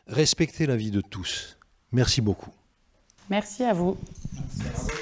respecter la vie de tous. Merci beaucoup. Merci à vous. Merci.